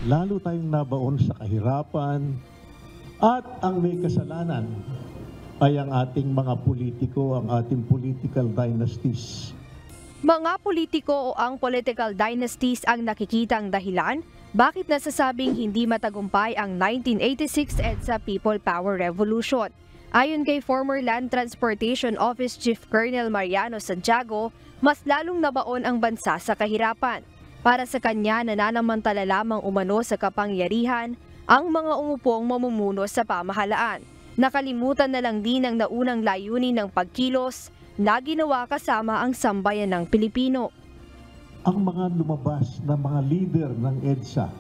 lalo tayong nabaon sa kahirapan at ang may kasalanan ay ang ating mga politiko, ang ating political dynasties. Mga politiko o ang political dynasties ang nakikitang dahilan bakit nasasabing hindi matagumpay ang 1986 EDSA People Power Revolution. Ayon kay former Land Transportation Office Chief Colonel Mariano Santiago, mas lalong nabaon ang bansa sa kahirapan. Para sa kanya, nananamantala lamang umano sa kapangyarihan ang mga umupong mamumuno sa pamahalaan. Nakalimutan na lang din ang naunang layunin ng pagkilos na ginawa kasama ang sambayan ng Pilipino. Ang mga lumabas na mga leader ng EDSA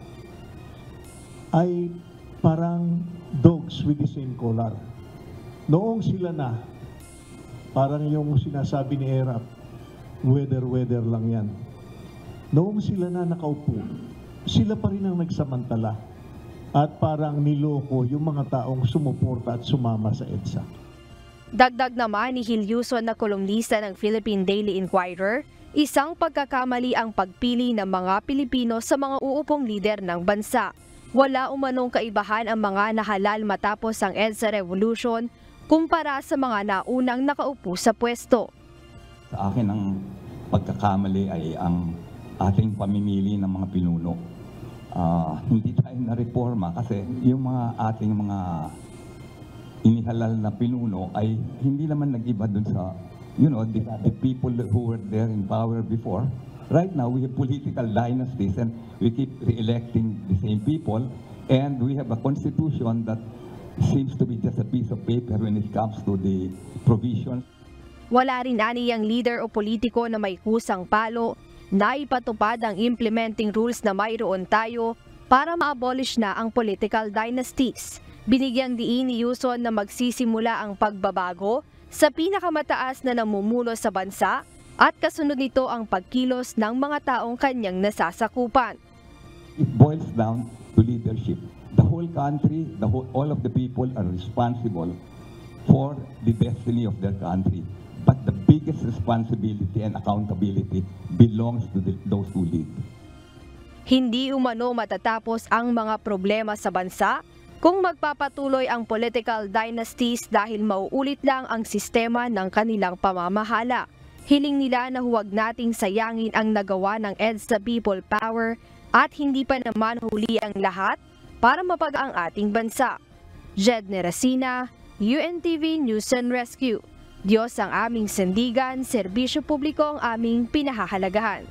ay parang dogs with the same collar. Noong sila na, parang yung sinasabi ni Erap, weather lang yan. Noong sila na nakaupo, sila pa rin ang nagsamantala at parang niloko yung mga taong sumuporta at sumama sa EDSA. Dagdag naman ni Hilyuson na kolumnista ng Philippine Daily Inquirer, isang pagkakamali ang pagpili ng mga Pilipino sa mga uupong lider ng bansa. Wala umanong kaibahan ang mga nahalal matapos ang EDSA Revolution kumpara sa mga naunang nakaupo sa pwesto. Sa akin ang pagkakamali ay ang ating pamimili ng mga pinuno. Hindi tayo na-reforma kasi yung mga ating mga inihalal na pinuno ay hindi naman nag-iba dun sa, the people who were there in power before. Right now, we have political dynasties and we keep re-electing the same people, and we have a constitution that seems to be just a piece of paper when it comes to the provisions. Wala rin aniyang leader o politiko na may kusang palo na ipatupad ang implementing rules na mayroon tayo para ma-abolish na ang political dynasties. Binigyang diin ni Yuson na magsisimula ang pagbabago sa pinakamataas na namumuno sa bansa at kasunod nito ang pagkilos ng mga taong kanyang nasasakupan. It boils down to leadership. The whole country, all of the people are responsible for the destiny of their country. But the biggest responsibility and accountability belongs to those who lead. Hindi umano matatapos ang mga problema sa bansa kung magpapatuloy ang political dynasties dahil mauulit lang ang sistema ng kanilang pamamahala. Hiling nila na huwag nating sayangin ang nagawa ng EDSA People Power at hindi pa naman huli ang lahat para mapagaan ang ating bansa. Jedne Racina, UNTV News and Rescue. Diyos ang aming sandigan, serbisyo publiko ang aming pinahahalagahan.